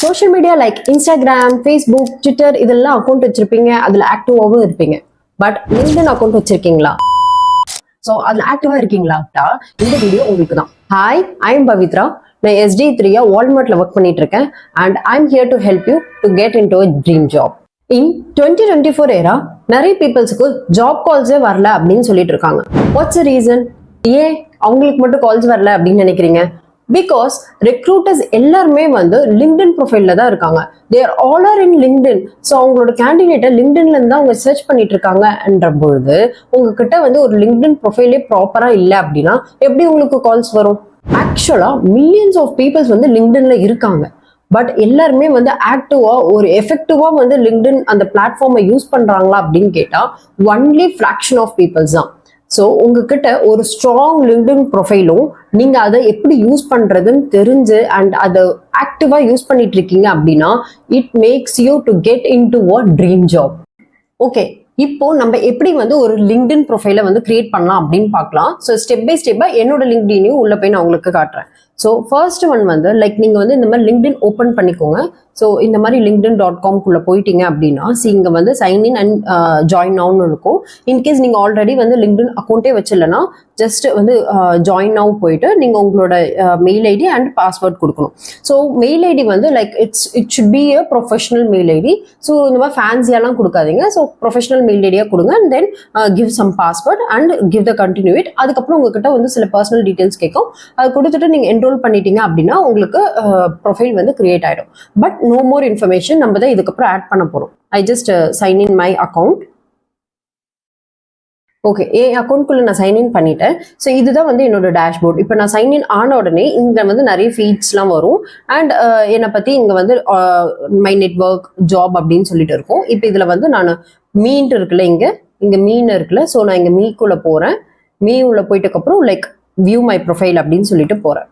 Social media like Instagram, Facebook, Twitter இதெல்லாம் account வச்சிருப்பீங்க, அதுல ஆக்டிவாகவும் இருப்பீங்க. பட் லிங்க்டின் அக்கௌண்ட் வச்சிருக்கீங்களா? ஸோ அதுல ஆக்டிவா இருக்கீங்களா? இந்த வீடியோ உங்களுக்கு தான். Hi, I am Pavithra. நான் SD3 வால்மார்ட்ல ஒர்க் பண்ணிட்டு இருக்கேன் and I am here to help you to get into a dream job. In 2024 era நிறைய பீப்புள்ஸுக்கு ஜாப் கால்ஸே வரல அப்படின்னு சொல்லிட்டு இருக்காங்க. What's reason? ஏன் அவங்களுக்கு மட்டும் கால்ஸ் வரல அப்படின்னு நினைக்கிறீங்க? பிகாஸ் ரெக்ரூட்டர்ஸ் எல்லாருமே வந்து லிங்க்டின் ப்ரொஃபைல்ல தான் இருக்காங்க. There all are in LinkedIn. So அவங்களோட கேண்டிடேட்டை லிங்க்டின்ல இருந்து தான் அவங்க சர்ச் பண்ணிட்டு இருக்காங்கன்ற பொழுது உங்ககிட்ட வந்து ஒரு லிங்க்டின் ப்ரொஃபைலே ப்ராப்பரா இல்லை அப்படின்னா எப்படி உங்களுக்கு கால்ஸ் வரும்? ஆக்சுவலா மில்லியன்ஸ் ஆஃப் பீப்புள்ஸ் வந்து லிங்க்டின்ல இருக்காங்க. பட் எல்லாருமே வந்து ஆக்டிவா ஒரு எஃபெக்டிவா வந்து லிங்க்டின் அந்த பிளாட்ஃபார்மை யூஸ் பண்றாங்களா அப்படின்னு கேட்டா ஒன்லி ஃபிராக்ஷன் ஆஃப் பீப்புள்ஸ் தான். ஸோ உங்ககிட்ட ஒரு ஸ்ட்ராங் லிங்க்டின் ப்ரொஃபைலும் நீங்க அதை எப்படி யூஸ் பண்றதுன்னு தெரிஞ்சு அண்ட் அதை ஆக்டிவா யூஸ் பண்ணிட்டு இருக்கீங்க அப்படின்னா it makes you to get into a dream job. Okay, இப்போ நம்ம எப்படி வந்து ஒரு லிங்க்டின் ப்ரொஃபைலை வந்து கிரியேட் பண்ணலாம் அப்படின்னு பார்க்கலாம். ஸோ ஸ்டெப் பை ஸ்டெப்பா என்னோட லிங்க்டினையும் உள்ள போய் நான் உங்களுக்கு காட்டுறேன். ஸோ ஃபர்ஸ்ட் ஒன் வந்து லைக் நீங்க வந்து இந்த மாதிரி லிங்க்டின் ஓப்பன் பண்ணிக்கோங்க. ஸோ இந்த மாதிரி linkedin.com போயிட்டீங்க அப்படின்னா இங்க வந்து சைன்இன் அண்ட் ஜாயின் நவுன்னு இருக்கும். இன்கேஸ் நீங்க ஆல்ரெடி வந்து லிங்க்டின் அக்கௌண்ட்டே வச்சிடலன்னா ஜஸ்ட் வந்து ஜாயின் நவ் போயிட்டு நீங்க உங்களோட மெயில் ஐடி அண்ட் பாஸ்வேர்ட் கொடுக்கணும். ஸோ மெயில் ஐடி வந்து like it should be a professional mail ID. So இந்த மாதிரி ஃபேன்சியாலாம் கொடுக்காதீங்க. ஸோ ப்ரொஃபஷனல் மெயில் ஐடியா கொடுங்க and then give some password and give the continued. அதுக்கப்புறம் உங்ககிட்ட வந்து சில பர்சனல் டீடைல்ஸ் கேட்கும். அது கொடுத்துட்டு நீங்க என்ரோல் பண்ணிட்டீங்க அப்படின்னா உங்களுக்கு ப்ரொஃபைல் வந்து கிரியேட் ஆயிடும். பட் no more information நம்ம தான் இதுக்கப்புறம் ஆட் பண்ண போறோம். I just sign in my account. Okay, என் அக்கௌண்ட்குள்ள நான் சைன்இன் பண்ணிட்டேன். ஸோ இதுதான் வந்து என்னோட டேஷ்போர்ட். இப்போ நான் சைன்இன் ஆன உடனே இங்கே வந்து நிறைய ஃபீட்ஸ்லாம் வரும் அண்ட் என்னை பற்றி இங்கே வந்து மை நெட்வொர்க் ஜாப் அப்படின்னு சொல்லிட்டு இருக்கும். இப்போ இதில் வந்து நான் மீன் இருக்குல்ல, இங்கே மீன் இருக்குல்ல. ஸோ நான் இங்கே மீக்குள்ளே போகிறேன். மீ உள்ள போயிட்டதுக்கப்புறம் லைக் வியூ மை ப்ரொஃபைல் அப்படின்னு சொல்லிட்டு போகிறேன்.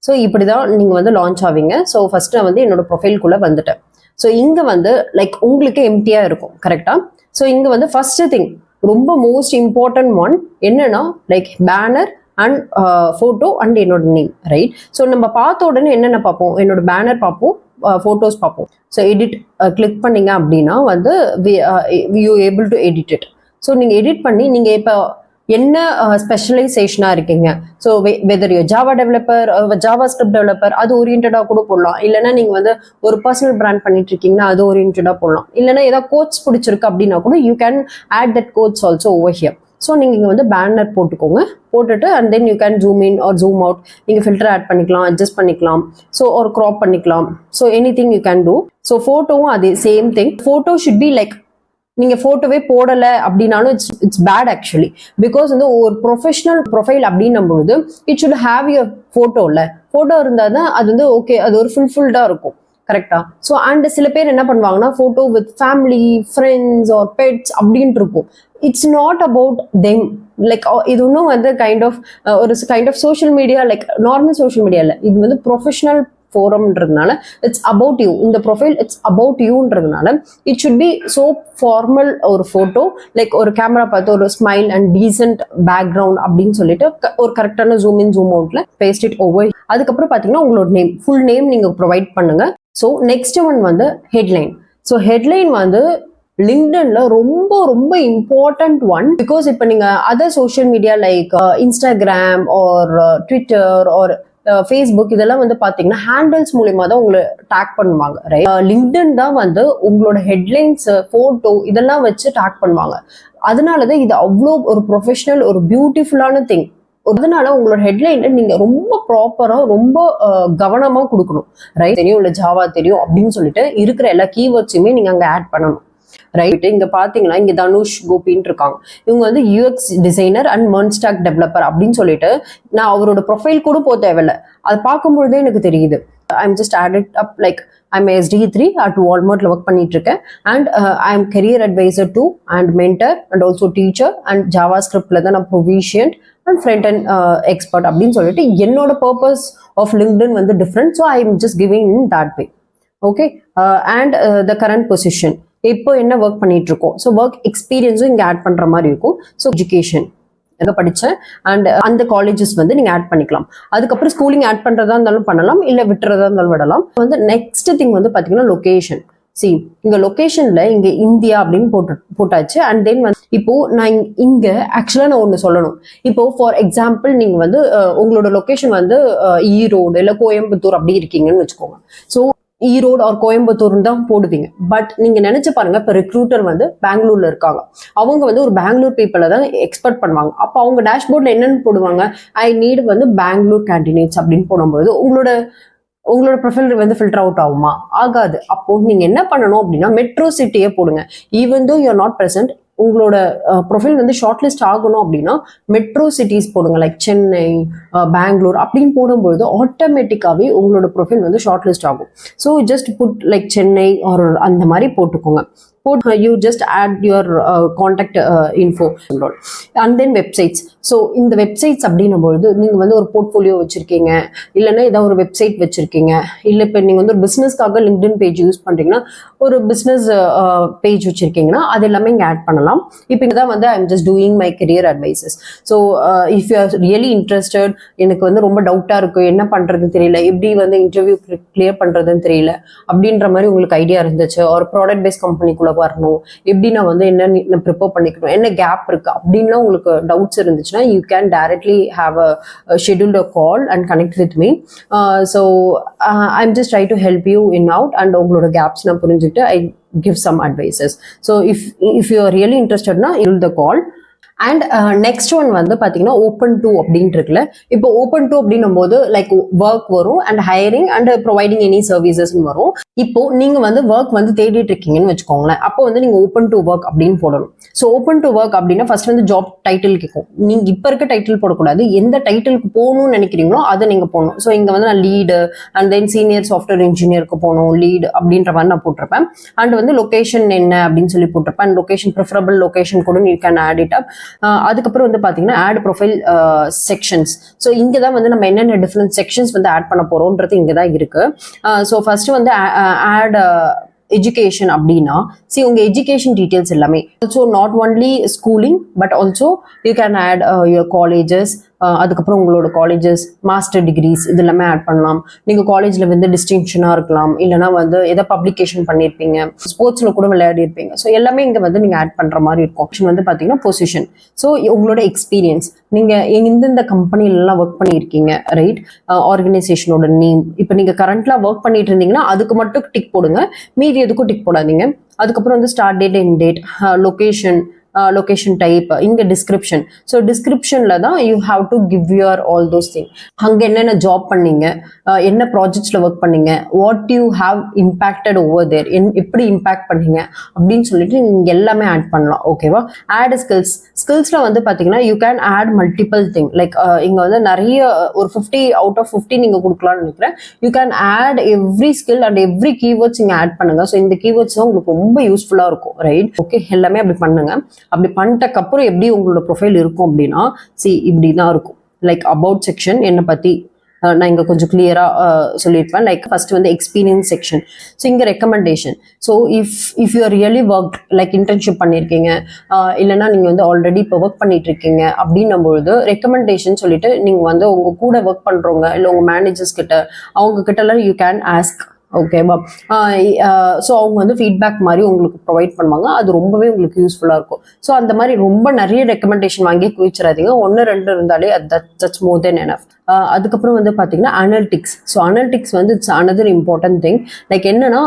ஸோ இப்படி தான் நீங்கள் வந்து லான்ச் ஆவீங்க. ஸோ ஃபர்ஸ்ட் நான் வந்து என்னோட ப்ரொஃபைல்குள்ளே வந்துட்டேன். ஸோ இங்கே வந்து லைக் உங்களுக்கு எம்டியாக இருக்கும் கரெக்டாக. ஸோ இங்கே வந்து ஃபர்ஸ்ட் திங் ரொம்ப மோஸ்ட் இம்பார்ட்டன்ட் ஒன் என்னன்னா like banner and photo and என்னோட நேம், ரைட்? ஸோ நம்ம பார்த்த உடனே என்னென்ன பார்ப்போம்? என்னோட பேனர் பார்ப்போம், ஃபோட்டோஸ் பார்ப்போம். ஸோ எடிட் கிளிக் பண்ணீங்க அப்படின்னா வந்து you able to edit it. So நீங்கள் எடிட் பண்ணி நீங்கள் இப்போ என்ன ஸ்பெஷலைசேஷனாக இருக்கீங்க, so whether you Java developer, Java script developer, அது ஓரியன்டாக கூட போடலாம். இல்லைன்னா நீங்கள் வந்து ஒரு பர்சனல் பிராண்ட் பண்ணிட்டு இருக்கீங்கன்னா அது ஓரியன்டாக போடலாம். இல்லைன்னா ஏதாவது கோட்ஸ் பிடிச்சிருக்கு அப்படின்னா கூட you can add that quotes also over here. So நீங்கள் இங்கே வந்து பேனர் போட்டுக்கோங்க. போட்டுட்டு and then you can zoom in or zoom out. நீங்கள் ஃபில்டர் ஆட் பண்ணிக்கலாம், அட்ஜஸ்ட் பண்ணிக்கலாம், ஸோ ஒரு க்ராப் பண்ணிக்கலாம். So any thing you can do. So ஃபோட்டோவும் அதே same thing. Photo should be like நீங்க போட்டோவே போடல அப்படின்னாலும் இட்ஸ் பேட் ஆக்சுவலி. பிகாஸ் வந்து ஒரு ப்ரொஃபஷனல் ப்ரொஃபைல் அப்படின்னும் பொழுது it should have your photo. இல்ல போட்டோ இருந்தா தான் அது வந்து ஓகே, அது ஒரு ஃபுல்ஃபில்டா இருக்கும் கரெக்டா. ஸோ அண்ட் சில பேர் என்ன பண்ணுவாங்கன்னா photo with family, friends or pets அப்படின்ட்டு இருக்கும். It's not about them. Like இது ஒன்றும் வந்து ஒரு kind of social media like normal social media இல்லை. இது வந்து ப்ரொஃபஷனல் ஃபோரம்ன்றதுனால இட்ஸ் அபவுட் யூ. இந்த ப்ரொஃபைல் இட்ஸ் அபவுட் யூன்றதுனால it should be so formal. ஒரு ஃபோட்டோ லைக் ஒரு கேமரா பார்த்து ஒரு ஸ்மைல் அண்ட் டீசென்ட் பேக்ரவுண்ட் அப்படின்னு சொல்லிட்டு ஒரு கரெக்டான ஜூம் இன் ஜூம் அவுட்ல பேஸ்ட் இட் ஓவர். அதுக்கப்புறம் பார்த்தீங்கன்னா உங்களோட நேம், ஃபுல் நேம் நீங்க ப்ரொவைட் பண்ணுங்க. ஸோ நெக்ஸ்ட் ஒன் வந்து ஹெட்லைன். ஸோ ஹெட்லைன் வந்து லிங்க்டின்ல ரொம்ப ரொம்ப இம்பார்ட்டன்ட் ஒன். பிகாஸ் இப்போ நீங்க other social media like Instagram or Twitter or Facebook இதெல்லாம் வந்து பாத்தீங்கன்னா ஹேண்டில்ஸ் மூலியமா தான் உங்களை டேக் பண்ணுவாங்க, ரைட்? லிங்க்டின் தான் வந்து உங்களோட ஹெட்லைன்ஸ், போட்டோ இதெல்லாம் வச்சு டேக் பண்ணுவாங்க. அதனாலதான் இது அவ்வளோ ஒரு ப்ரொஃபஷனல் ஒரு பியூட்டிஃபுல்லான திங். அதனால உங்களோட ஹெட்லைன்ல நீங்க ரொம்ப ப்ராப்பரா ரொம்ப கவனமா கொடுக்கணும், ரைட்? தெரியும் இல்ல ஜாவா தெரியும் அப்படின்னு சொல்லிட்டு இருக்கிற எல்லா கீவேர்ட்ஸுமே நீங்க அங்க ஆட் பண்ணணும், ரைட்? இங்க பாத்தீங்கன்னா இங்க தனுஷ் கோபின்னு இருக்காங்க. இவங்க வந்து UX டிசைனர் அண்ட் மெர்ன்ஸ்டாக் டெவலப்பர் அப்படின்னு சொல்லிட்டு நான் அவரோட ப்ரொஃபைல் கூட போக தேவையில்லை. அது பார்க்கும்பொழுதே எனக்கு தெரியுது. I'm just added up like I'm SD3 at Walmart work பண்ணிட்டு இருக்கேன் and I am career advisor too and mentor and also teacher and JavaScriptல தான் நான் proficient and front end expert அப்படின்னு சொல்லிட்டு என்னோட purpose of LinkedIn வந்து different. So I am just giving in that way. Okay, and the current position இப்போ என்ன work பண்ணிட்டு இருக்கோம். ஸோ ஒர்க் எக்ஸ்பீரியன்ஸும் இங்கே ஆட் பண்ற மாதிரி இருக்கும். ஸோ எஜுகேஷன் எங்கே படித்தேன் அண்ட் அந்த காலேஜஸ் வந்து நீங்கள் ஆட் பண்ணிக்கலாம். அதுக்கப்புறம் ஸ்கூலிங் ஆட் பண்ணுறதா இருந்தாலும் பண்ணலாம், இல்லை விட்டுறதா இருந்தாலும் விடலாம். வந்து நெக்ஸ்ட் திங் வந்து பார்த்தீங்கன்னா லொகேஷன். இங்க லொகேஷன்ல இங்க இந்தியா அப்படின்னு போட்டாச்சு. அண்ட் தென் வந்து இப்போ நான் இங்க ஆக்சுவலா நான் ஒண்ணு சொல்லணும். இப்போ ஃபார் எக்ஸாம்பிள் நீங்க வந்து உங்களோட லொகேஷன் வந்து ஈரோடு இல்ல கோயம்புத்தூர் அப்படி இருக்கீங்கன்னு வச்சுக்கோங்க. ஸோ ஈரோடு ஆர் கோயம்புத்தூர்னு தான் போடுவீங்க. பட் நீங்க நினைச்சு பாருங்க, இப்போ ரெக்ரூட்டர் வந்து பெங்களூர்ல இருக்காங்க, அவங்க வந்து ஒரு பெங்களூர் பீப்புளை தான் எக்ஸ்பெக்ட் பண்ணுவாங்க. அப்போ அவங்க டேஷ்போர்ட்ல என்னன்னு போடுவாங்க, ஐ நீட் வந்து பெங்களூர் கேண்டிடேட்ஸ் அப்படின்னு போடும்போது உங்களோட ப்ரொஃபைல் வந்து ஃபில்டர் அவுட் ஆகுமா? ஆகாது. அப்போ நீங்க என்ன பண்ணணும் அப்படின்னா மெட்ரோ சிட்டியே போடுங்க. Even though you're not present, உங்களோட ப்ரொஃபைல் வந்து ஷார்ட் லிஸ்ட் ஆகணும் அப்படின்னா மெட்ரோ சிட்டிஸ் போடுங்க. லைக் சென்னை, பெங்களூர் அப்படின்னு போடும்போது ஆட்டோமேட்டிக்காவே உங்களோட ப்ரொஃபைல் வந்து ஷார்ட் லிஸ்ட் ஆகும். So just put like Chennai or அந்த மாதிரி போட்டுக்கோங்க. you just add your contact info and then websites. So இந்த வெப்சைட்ஸ் அப்படின்னும்போது நீங்கள் வந்து ஒரு போர்ட்ஃபோலியோ வச்சுருக்கீங்க, இல்லைன்னா ஏதாவது ஒரு வெப்சைட் வச்சுருக்கீங்க, இல்லை இப்போ நீங்கள் வந்து ஒரு பிஸ்னஸ்க்காக லிங்க்டின் பேஜ் யூஸ் பண்ணுறீங்கன்னா ஒரு பிஸ்னஸ் பேஜ் வச்சுருக்கீங்கன்னா அது எல்லாமே இங்கே ஆட் பண்ணலாம். இப்போ இங்கே தான் வந்து I am just doing my career advices. So if you are really interested, எனக்கு வந்து ரொம்ப டவுட்டாக இருக்கும், என்ன பண்ணுறதுன்னு தெரியல, எப்படி வந்து இன்டர்வியூ கிளியர் பண்ணுறதுன்னு தெரியல அப்படின்ற மாதிரி உங்களுக்கு ஐடியா இருந்துச்சு, ஒரு ப்ராடக்ட் பேஸ்ட் கம்பெனிக்குள்ள வரணும், எப்படி நான் வந்து என்ன ப்ரிப்பேர் பண்ணிக்கணும், என்ன கேப் இருக்கு அப்படின்லாம் உங்களுக்கு டவுட்ஸ் இருந்துச்சுன்னா you can directly have a scheduled a call and connect with me. So I'm just trying to help you in out and உங்களோட gaps நான் புரிஞ்சுக்கிட்டு I give some advices. So if you are really interested na you will the call. And next one வந்து பார்த்தீங்கன்னா open to அப்படின்ட்டு இருக்குல்ல. இப்போ open to அப்படின்னும் போது லைக் ஒர்க் வரும் and hiring and providing any services வரும். இப்போ நீங்க வந்து ஒர்க் வந்து தேடிட்டு இருக்கீங்கன்னு வச்சுக்கோங்களேன், அப்போ வந்து நீங்க ஓப்பன் டு ஒர்க் அப்படின்னு போடணும். ஸோ ஓப்பன் டு ஒர்க் அப்படின்னா ஃபர்ஸ்ட் வந்து ஜாப் டைட்டில் கேட்கும். நீங்க இப்போ இருக்க டைட்டில் போடக்கூடாது, எந்த டைட்டிலுக்கு போகணும்னு நினைக்கிறீங்களோ அதை நீங்க போகணும். ஸோ இங்க வந்து நான் lead and then senior software இன்ஜினியருக்கு போகணும், லீடு அப்படின்ற மாதிரி நான் போட்டிருப்பேன். அண்ட் வந்து லொகேஷன் என்ன அப்படின்னு சொல்லி போட்டிருப்பேன். அண்ட் லொகேஷன் ப்ரிஃபரபிள் லொகேஷன் கூட you can add it up. அதுக்கப்புறம் வந்து பாத்தீங்கன்னா ஆட் ப்ரொஃபைல் செக்ஷன்ஸ். ஸோ இங்கே தான் வந்து நம்ம என்னென்ன டிஃப்ரெண்ட் செக்ஷன்ஸ் வந்து ஆட் பண்ண போறோம்ன்றது இங்கே தான் இருக்கு. ஸோ ஃபர்ஸ்ட் வந்து ஆட் எஜுகேஷன் அப்படின்னா உங்க எஜுகேஷன் டீடைல்ஸ் எல்லாமே also not only schooling but also you can add your colleges, அதுக்கப்புறம் உங்களோட காலேஜஸ், மாஸ்டர் டிகிரிஸ் இது எல்லாமே ஆட் பண்ணலாம். நீங்கள் காலேஜில் வந்து டிஸ்டிங்ஷனாக இருக்கலாம், இல்லைனா வந்து எதை பப்ளிகேஷன் பண்ணியிருப்பீங்க, ஸ்போர்ட்ஸில் கூட விளையாடி இருப்பீங்க. ஸோ எல்லாமே இங்கே வந்து நீங்கள் ஆட் பண்ணுற மாதிரி இருக்கும். வந்து பார்த்தீங்கன்னா பொசிஷன், ஸோ உங்களோட எக்ஸ்பீரியன்ஸ், நீங்கள் எந்தெந்த கம்பெனிலலாம் ஒர்க் பண்ணியிருக்கீங்க, ரைட், ஆர்கனைசேஷனோட நேம். இப்போ நீங்கள் கரண்ட்லாம் ஒர்க் பண்ணிட்டு இருந்தீங்கன்னா அதுக்கு மட்டும் டிக் போடுங்க, மீதி எதுக்கும் டிக் போடாதீங்க. அதுக்கப்புறம் வந்து start date, end date, location type, இங்க டிஸ்கிரிப்ஷன். ஸோ டிஸ்கிரிப்ஷன்ல தான் you have to give your all those thing. அங்கே என்னென்ன ஜாப் பண்ணீங்க, என்ன ப்ராஜெக்ட்ஸ்ல ஒர்க் பண்ணீங்க, what you have impacted over there, எப்படி இம்பேக்ட் பண்ணீங்க அப்படின்னு சொல்லிட்டு நீங்க எல்லாமே ஆட் பண்ணலாம். ஓகேவா? ஆட் ஸ்கில்ஸ்ல வந்து பாத்தீங்கன்னா you can add multiple thing. Like இங்க வந்து நிறைய ஒரு 50 அவுட் ஆஃப் 50 நீங்க கொடுக்கலாம்னு நினைக்கிறேன். You can add every skill and every keywords இங்க ஆட் பண்ணுங்க. ஸோ இந்த கீவேர்ட்ஸ் தான் உங்களுக்கு ரொம்ப யூஸ்ஃபுல்லா இருக்கும், ரைட்? ஓகே, எல்லாமே அப்படி பண்ணுங்க. அப்படி பண்ணிட்டக்கு அப்புறம் எப்படி உங்களோட ப்ரொஃபைல் இருக்கும் அப்படின்னா இப்படிதான் இருக்கும். லைக் அபவுட் செக்ஷன் என்னை பத்தி நான் இங்க கொஞ்சம் கிளியரா சொல்லியிருப்பேன். லைக் ஃபர்ஸ்ட் வந்து எக்ஸ்பீரியன்ஸ் செக்ஷன். ஸோ இங்க recommendation. So if you are really work like internship பண்ணியிருக்கீங்க, இல்லைன்னா நீங்க வந்து ஆல்ரெடி இப்போ ஒர்க் பண்ணிட்டு இருக்கீங்க அப்படின்னும்பொழுது ரெக்கமெண்டேஷன் சொல்லிட்டு நீங்க வந்து உங்க கூட ஒர்க் பண்றவங்க இல்லை உங்க மேனேஜர்ஸ் கிட்ட அவங்க கிட்ட எல்லாம் யூ கேன் ஆஸ்க். ஓகேவா? ஸோ அவங்க வந்து ஃபீட்பேக் மாதிரி உங்களுக்கு ப்ரொவைட் பண்ணுவாங்க. அது ரொம்பவே உங்களுக்கு யூஸ்ஃபுல்லாக இருக்கும். ஸோ அந்த மாதிரி ரொம்ப நிறைய ரெக்கமெண்டேஷன் வாங்கி குவிச்சிடாதீங்க. 1-2 இருந்தாலே தட்ஸ் மோர் தென் எனஃப். அதுக்கப்புறம் வந்து பார்த்தீங்கன்னா அனலிட்டிக்ஸ். ஸோ அனலிட்டிக்ஸ் வந்து it's another important thing. Like என்னன்னா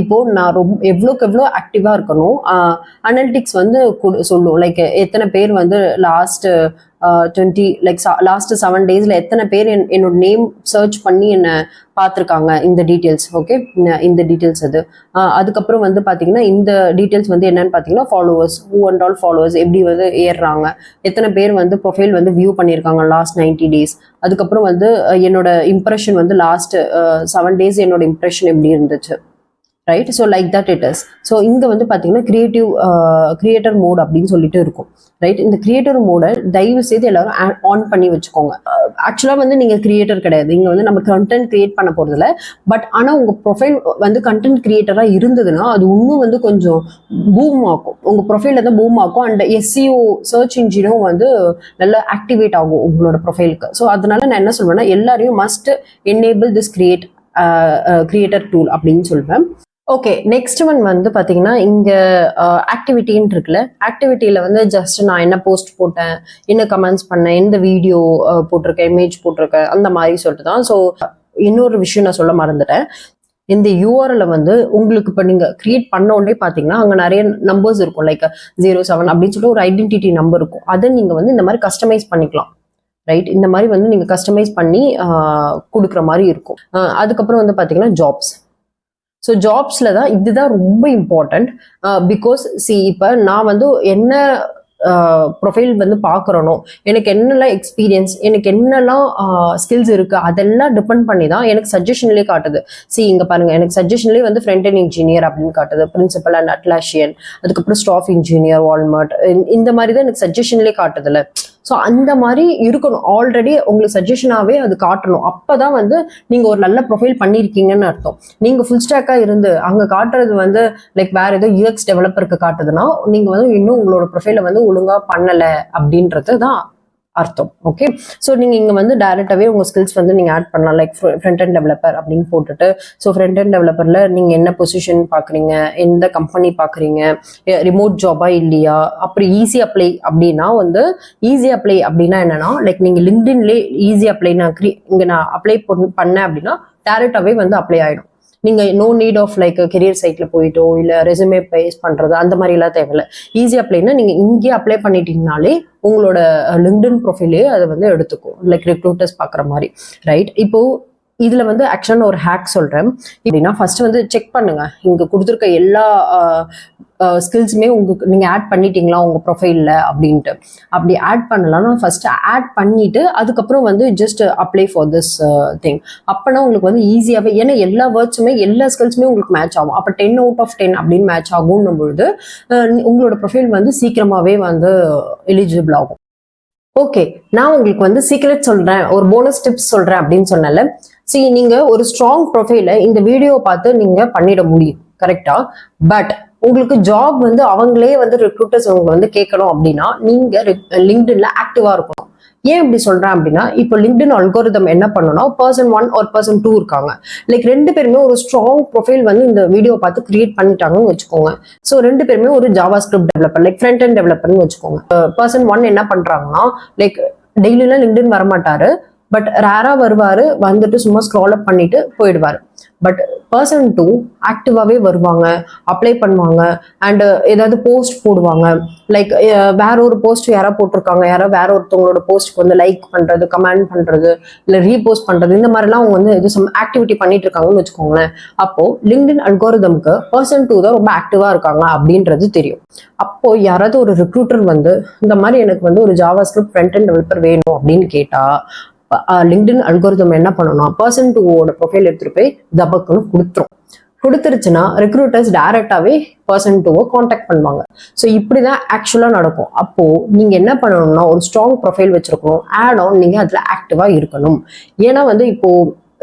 இப்போ நான் எவ்வளோக்கு எவ்வளோ ஆக்டிவாக இருக்கணும், அனலிட்டிக்ஸ் வந்து சொல்லும். லைக் எத்தனை பேர் வந்து லாஸ்ட் 7 daysல எத்தனை பேர் என்னோட நேம் சர்ச் பண்ணி என்ன பார்த்துருக்காங்க, இந்த டீட்டெயில்ஸ். ஓகே, இந்த டீட்டெயில்ஸ் அது. அதுக்கப்புறம் வந்து பார்த்தீங்கன்னா இந்த டீட்டெயில்ஸ் வந்து என்னன்னு பார்த்தீங்கன்னா followers, who and all followers எப்படி வந்து ஏறுறாங்க, எத்தனை பேர் வந்து ப்ரொஃபைல் வந்து வியூ பண்ணியிருக்காங்க லாஸ்ட் 90 days. அதுக்கப்புறம் வந்து என்னோட இம்ப்ரெஷன் வந்து லாஸ்ட் 7 days என்னோட இம்ப்ரெஷன் எப்படி இருந்துச்சு. Right. So like that it is. So இங்கே வந்து பார்த்தீங்கன்னா கிரியேட்டர் மோட் அப்படின்னு சொல்லிட்டு இருக்கும். ரைட். இந்த கிரியேட்டர் மோடை தயவு செய்து எல்லாரும் ஆன் பண்ணி வச்சுக்கோங்க. ஆக்சுவலாக வந்து நீங்கள் கிரியேட்டர் கிடையாது, இங்கே வந்து நம்ம கண்டென்ட் கிரியேட் பண்ண போகிறதில்ல. பட் ஆனால் உங்கள் ப்ரொஃபைல் வந்து கண்டென்ட் கிரியேட்டராக இருந்ததுன்னா அது இன்னும் வந்து கொஞ்சம் பூம் ஆகும், உங்கள் ப்ரொஃபைலில் தான் பூம் ஆகும். அண்ட் SEO சர்ச் இன்ஜினும் வந்து நல்லா ஆக்டிவேட் ஆகும் உங்களோட ப்ரொஃபைலுக்கு. ஸோ அதனால நான் என்ன சொல்வேன்னா, எல்லாரையும் must enable this creator tool அப்படின்னு சொல்வேன். ஓகே, நெக்ஸ்ட் ஒன் வந்து பார்த்தீங்கன்னா இங்கே ஆக்டிவிட்டின்னு இருக்குல்ல, ஆக்டிவிட்டியில் வந்து ஜஸ்ட் நான் என்ன போஸ்ட் போட்டேன், என்ன கமெண்ட்ஸ் பண்ணேன், எந்த வீடியோ போட்டிருக்கேன், இமேஜ் போட்டிருக்கேன், அந்த மாதிரி சொல்லிட்டு தான். ஸோ இன்னொரு விஷயம் நான் சொல்ல மறந்துட்டேன். இந்த URL வந்து உங்களுக்கு இப்போ நீங்கள் கிரியேட் பண்ண உடனே பார்த்தீங்கன்னா அங்கே நிறைய நம்பர்ஸ் இருக்கும், லைக் 07 அப்படின்னு சொல்லிட்டு ஒரு ஐடென்டிட்டி நம்பர் இருக்கும். அதை நீங்கள் வந்து இந்த மாதிரி கஸ்டமைஸ் பண்ணிக்கலாம். ரைட். இந்த மாதிரி வந்து நீங்கள் கஸ்டமைஸ் பண்ணி கொடுக்குற மாதிரி இருக்கும். அதுக்கப்புறம் வந்து பார்த்தீங்கன்னா ஜாப்ஸ். ஸோ ஜாப்ஸில் தான் இதுதான் ரொம்ப இம்பார்ட்டண்ட். பிகாஸ் இப்போ நான் வந்து என்ன ப்ரொஃபைல் வந்து பார்க்குறனோ, எனக்கு என்னெல்லாம் எக்ஸ்பீரியன்ஸ், எனக்கு என்னெல்லாம் ஸ்கில்ஸ் இருக்குது, அதெல்லாம் டிபெண்ட் பண்ணி தான் எனக்கு சஜஷன்லேயே காட்டுது. இங்கே பாருங்கள், எனக்கு சஜஷன்லேயே வந்து ஃப்ரண்ட் அண்ட் இன்ஜினியர் அப்படின்னு காட்டுது, பிரின்சிபல் அண்ட் அட்லாஷியன், அதுக்கப்புறம் ஸ்டாஃப் இன்ஜினியர், வால்மார்ட், இந்த மாதிரி தான் எனக்கு சஜஷன்லேயே காட்டுதுல்ல. ஸோ அந்த மாதிரி இருக்கணும். ஆல்ரெடி உங்களுக்கு சஜஷனாகவே அது காட்டணும். அப்போ தான் வந்து நீங்கள் ஒரு நல்ல ப்ரொஃபைல் பண்ணியிருக்கீங்கன்னு அர்த்தம். நீங்கள் ஃபுல் ஸ்டாக்காக இருந்து அங்கே காட்டுறது வந்து லைக் வேறு ஏதோ UX டெவலப்பருக்கு காட்டுதுன்னா நீங்கள் வந்து இன்னும் உங்களோட ப்ரொஃபைலை வந்து ஒழுங்காக பண்ணலை அப்படின்றது தான் அர்த்தம். ஓகே. ஸோ நீங்கள் இங்கே வந்து டைரெக்டாகவே உங்கள் ஸ்கில்ஸ் வந்து நீங்கள் ஆட் பண்ணலாம். லைக் ஃப்ரண்ட் அண்ட் டெவலப்பர் அப்படின்னு போட்டுட்டு, ஸோ ஃப்ரண்ட் அண்ட் டெவலப்பரில் நீங்கள் என்ன பொசிஷன் பார்க்குறீங்க, எந்த கம்பெனி பார்க்குறீங்க, ரிமோட் ஜாபா இல்லையா, அப்புறம் ஈஸி அப்ளை அப்படின்னா வந்து ஈஸி அப்ளை அப்படின்னா என்னன்னா, லைக் நீங்கள் லிங்க்டின்லேயே ஈஸி அப்ளை இங்கே நான் அப்ளை பண்ணேன் அப்படின்னா டேரெக்டாகவே வந்து அப்ளை ஆகிடும். நீங்கள் no need of like career சைட்டில் போயிட்டோ இல்லை ரெசுமே பேஸ் பண்ணுறது அந்த மாதிரிலாம் தேவையில்லை. ஈஸி அப்ளைனா நீங்கள் இங்கேயே அப்ளை பண்ணிட்டீங்கனாலே உங்களோட லிங்க்டின் ப்ரொஃபைலே அதை வந்து எடுத்துக்கும், லைக் ரெக்ரூட்டர்ஸ் பார்க்குற மாதிரி. ரைட். இப்போது இதில் வந்து ஆக்சுவலாக ஒரு ஹேக் சொல்கிறேன். எப்படின்னா ஃபர்ஸ்ட் வந்து செக் பண்ணுங்கள், இங்கே கொடுத்துருக்க எல்லா ஸ்கில்ஸுமே உங்களுக்கு நீங்கள் ஆட் பண்ணிட்டீங்களா உங்கள் ப்ரொஃபைலில் அப்படின்ட்டு. அப்படி ஆட் பண்ணலாம்னா ஃபர்ஸ்ட் ஆட் பண்ணிவிட்டு அதுக்கப்புறம் வந்து just apply for this thing. அப்போனா உங்களுக்கு வந்து ஈஸியாகவே, ஏன்னா எல்லா வேர்ட்ஸுமே எல்லா ஸ்கில்ஸுமே உங்களுக்கு மேட்ச் ஆகும். அப்போ 10 out of 10 அப்படின்னு மேட்ச் ஆகும்னும் பொழுது உங்களோட ப்ரொஃபைல் வந்து சீக்கிரமாகவே வந்து எலிஜிபிள் ஆகும். ஓகே, நான் உங்களுக்கு வந்து சீக்ரெட் சொல்கிறேன், ஒரு போனஸ் டிப்ஸ் சொல்கிறேன் அப்படின்னு சொன்னால, நீங்கள் ஒரு ஸ்ட்ராங் ப்ரொஃபைலை இந்த வீடியோ பார்த்து நீங்கள் பண்ணிட முடியும், கரெக்டா? பட் உங்களுக்கு ஜாப் வந்து அவங்களே வந்து ரெக்ரூட்டர்ஸ் அவங்க வந்து கேட்கணும் அப்படின்னா நீங்கள் லிங்க்டின்ல ஆக்டிவா இருக்கணும். ஏன் இப்படி சொல்றேன் அப்படின்னா, இப்போ லிங்க்டின் அல்கோரிதம் என்ன பண்ணணும்னா, person 1 or person 2 இருக்காங்க, லைக் ரெண்டு பேருமே ஒரு ஸ்ட்ராங் ப்ரொஃபைல் வந்து இந்த வீடியோ பார்த்து கிரியேட் பண்ணிட்டாங்கன்னு வச்சுக்கோங்க. ஸோ ரெண்டு பேருமே ஒரு JavaScript developer, like front end டெவலப்பர்னு வச்சுக்கோங்க. person 1 என்ன பண்றாங்கன்னா, லைக் டெய்லிலாம் லிங்க்டின் வரமாட்டாரு, பட் ரேரா வருவாரு, வந்துட்டு சும்மா ஸ்க்ரால் அப் பண்ணிட்டு போயிடுவாரு. பட் person 2 ஆக்டிவாவே வருவாங்க, அப்ளை பண்ணுவாங்க, அண்ட் ஏதாவது போஸ்ட் போடுவாங்க. லைக் வேற ஒரு போஸ்ட் யாராவது போட்டிருக்காங்க, யாராவது வேற ஒருத்தவங்களோட போஸ்ட்க்கு வந்து லைக் பண்றது, கமெண்ட் பண்றது, இல்லை ரீபோஸ்ட் பண்றது, இந்த மாதிரிலாம் அவங்க வந்து எது சம் ஆக்டிவிட்டி பண்ணிட்டு இருக்காங்கன்னு வச்சுக்கோங்களேன். அப்போ லிங்க்டின் அல்கோரிதம்க்கு person 2 தான் ரொம்ப ஆக்டிவா இருக்காங்க அப்படின்றது தெரியும். அப்போ யாராவது ஒரு ரெக்ரூட்டர் வந்து இந்த மாதிரி எனக்கு வந்து ஒரு Java script front and developer வேணும் அப்படின்னு கேட்டா, லிங்க்டின் அல்கோரிதம் என்ன பண்ணணும்னா, person 2 ப்ரொஃபைல் எடுத்துட்டு போய் தபக்குன்னு கொடுத்துருச்சுன்னா ரெக்ரூட்டர்ஸ் டைரக்டாவே person 2 காண்டாக்ட் பண்ணுவாங்க. ஸோ இப்படிதான் ஆக்சுவலா நடக்கும். அப்போ நீங்க என்ன பண்ணணும்னா, ஒரு ஸ்ட்ராங் ப்ரொஃபைல் வச்சிருக்கணும், ஆட் ஆன் நீங்க அதுல ஆக்டிவா இருக்கணும். ஏன்னா வந்து இப்போ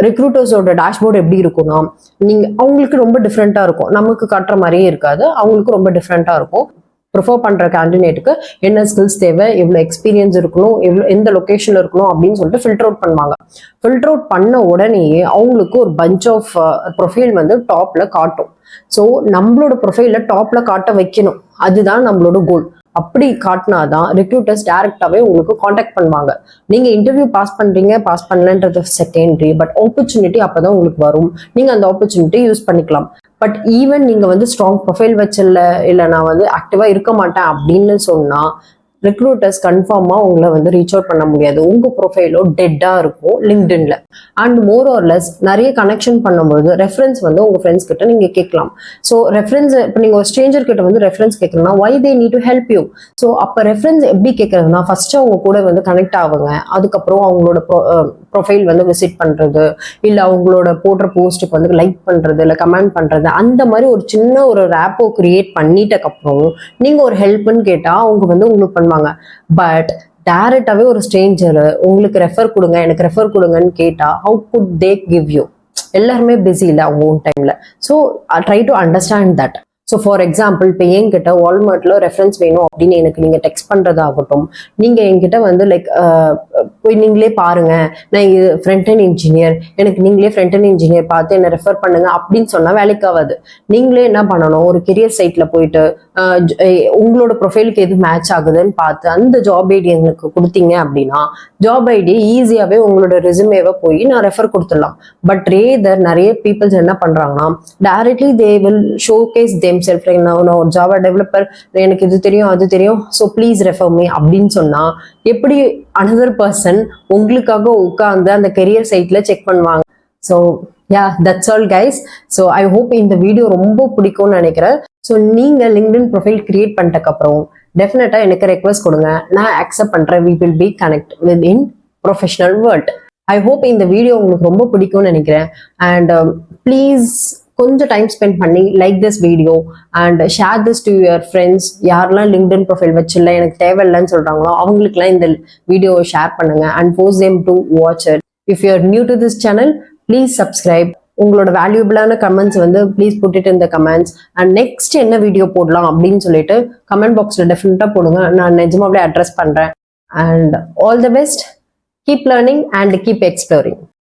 ரெக்ரூட்டர்ஸோட டேஷ்போர்டு எப்படி இருக்கும்னா, நீங்க அவங்களுக்கு ரொம்ப டிஃப்ரெண்டா இருக்கும், நமக்கு காட்டுற மாதிரியே இருக்காது, அவங்களுக்கு ரொம்ப டிஃப்ரெண்டா இருக்கும். ப்ரிஃபர் பண்ணுற கேண்டிடேட்டுக்கு என்ன ஸ்கில்ஸ் தேவை, எவ்வளோ எக்ஸ்பீரியன்ஸ் இருக்கணும், எந்த லொக்கேஷனில் இருக்கணும் அப்படின்னு சொல்லிட்டு ஃபில்டர் அவுட் பண்ணுவாங்க. ஃபில்டர் அவுட் பண்ண உடனேயே அவங்களுக்கு ஒரு பஞ்ச் ஆஃப் ப்ரொஃபைல் வந்து டாப்ல காட்டும். ஸோ நம்மளோட ப்ரொஃபைல டாப்ல காட்ட வைக்கணும், அதுதான் நம்மளோட கோல். அப்படி காட்டினாதான் ரெக்ரூட்டர்ஸ் டைரக்டாவே உங்களுக்கு காண்டாக்ட் பண்ணுவாங்க. நீங்க இன்டர்வியூ பாஸ் பண்றீங்க, பாஸ் பண்ணலன்றது செகண்டரி, பட் ஆப்பர்ச்சுனிட்டி அப்பதான் உங்களுக்கு வரும், நீங்க அந்த ஆப்பர்ச்சுனிட்டி யூஸ் பண்ணிக்கலாம். பட் ஈவன் நீங்க வந்து ஸ்ட்ராங் ப்ரொஃபைல் வச்சில்ல, இல்லை நான் வந்து ஆக்டிவா இருக்க மாட்டேன் அப்படின்னு சொன்னா ரெக்ரூட்டர்ஸ் கன்ஃபார்மா உங்களை வந்து ரீச் அவுட் பண்ண முடியாது. உங்க ப்ரொஃபைலோ டெட்டா இருக்கும் லிங்க்டின்ல. அண்ட் மோர் ஆர் லெஸ் நிறைய கனெக்ஷன் பண்ணும்போது ரெஃபரன்ஸ் வந்து உங்க ஃப்ரெண்ட்ஸ் கிட்ட நீங்க கேட்கலாம். ஸோ ரெஃபரன்ஸ் இப்போ நீங்க ஒரு ஸ்ட்ரேஞ்சர் கிட்ட வந்து ரெஃபரன்ஸ் கேட்கணும்னா why they need to help you. So அப்போ ரெஃபரன்ஸ் எப்படி கேட்கறதுனா, ஃபர்ஸ்ட் அவங்க கூட வந்து கனெக்ட் ஆகுங்க, அதுக்கப்புறம் அவங்களோட ப்ரொஃபைல் வந்து விசிட் பண்றது, இல்ல அவங்களோட போடுற போஸ்ட்டுக்கு வந்து லைக் பண்றது, இல்ல கமெண்ட் பண்றது, அந்த மாதிரி ஒரு சின்ன ஒரு ரேப்போ கிரியேட் பண்ணிட்டக்கப்புறம் நீங்க ஒரு ஹெல்ப்னு கேட்டா அவங்க வந்து உங்களுக்கு பண்ணுவாங்க. பட் டைரக்டாவே ஒரு ஸ்ட்ரேஞ்சர் உங்களுக்கு ரெஃபர் கொடுங்க, எனக்கு ரெஃபர் கொடுங்கன்னு கேட்டா how good they give you? எல்லாருமே பிஸி இல்லை அவங்க ஓன் டைம்ல. So try to understand that. So for example இப்போ என்கிட்ட வால்மார்ட்ல ரெஃபரன்ஸ் வேணும் அப்படின்னு எனக்கு நீங்க டெக்ஸ்ட் பண்றதாகட்டும், நீங்க என்கிட்ட வந்து லைக் போய் நீங்களே பாருங்க, நான் இது ஃப்ரண்ட் அண்ட் இன்ஜினியர், எனக்கு நீங்களே ஃப்ரண்ட் அண்ட் இன்ஜினியர் பார்த்து என்ன ரெஃபர் பண்ணுங்க அப்படின்னு சொன்னா வேலைக்கு ஆகாது. நீங்களே என்ன பண்ணணும், ஒரு கெரியர் சைட்ல போயிட்டு உங்களோட ப்ரொஃபைலுக்கு எது மேட்ச் ஆகுதுன்னு பார்த்து அந்த ஜாப் ஐடி எங்களுக்கு கொடுத்தீங்க அப்படின்னா ஜாப் ஐடி ஈஸியாவே உங்களோட ரெசுமேவை போய் நான் ரெஃபர் கொடுத்துடலாம். பட் ரேதர் நிறைய பீப்புள்ஸ் என்ன பண்றாங்கன்னா directly they will showcase themself, நான் ஒரு ஜாவா டெவலப்பர், எனக்கு இது தெரியும் அது தெரியும், ஸோ ப்ளீஸ் ரெஃபர் மீ அப்படின்னு சொன்னா எப்படி அனதர் பர்சன் உங்களுக்காக உட்கார்ந்து அந்த கெரியர் சைட்ல செக் பண்ணுவாங்க? So yeah, that's all guys. So I hope இந்த வீடியோ ரொம்ப பிடிக்கும்னு நினைக்கிறேன். ஸோ நீங்க லிங்க்டின் ப்ரொஃபைல் கிரியேட் பண்ணிட்டக்கு அப்புறம் டெஃபினட்டா எனக்கு ரெக்வஸ்ட் கொடுங்க, நான் அக்செப்ட் பண்றேன். We will be connect with in professional world. I hope இந்த வீடியோ உங்களுக்கு ரொம்ப பிடிக்கும்னு நினைக்கிறேன். அண்ட் ப்ளீஸ் கொஞ்சம் டைம் ஸ்பெண்ட் பண்ணி like this video and share this to your friends. யாரெல்லாம் லிங்க்டின் ப்ரொஃபைல் வச்சில்ல, எனக்கு தேவையில்லைன்னு சொல்றாங்களோ அவங்களுக்குலாம் இந்த வீடியோவை ஷேர் பண்ணுங்க and force them to watch it. If you are new to this channel, please subscribe. உங்களோட வேல்யூபிளான கமெண்ட்ஸ் வந்து please put it in the comments. And next என்ன வீடியோ போடலாம் அப்படின்னு சொல்லிட்டு கமெண்ட் பாக்ஸ்ல டெஃபினட்டா போடுங்க, நான் நிஜமாவே அட்ரஸ் பண்றேன். And all the best, keep learning and keep exploring.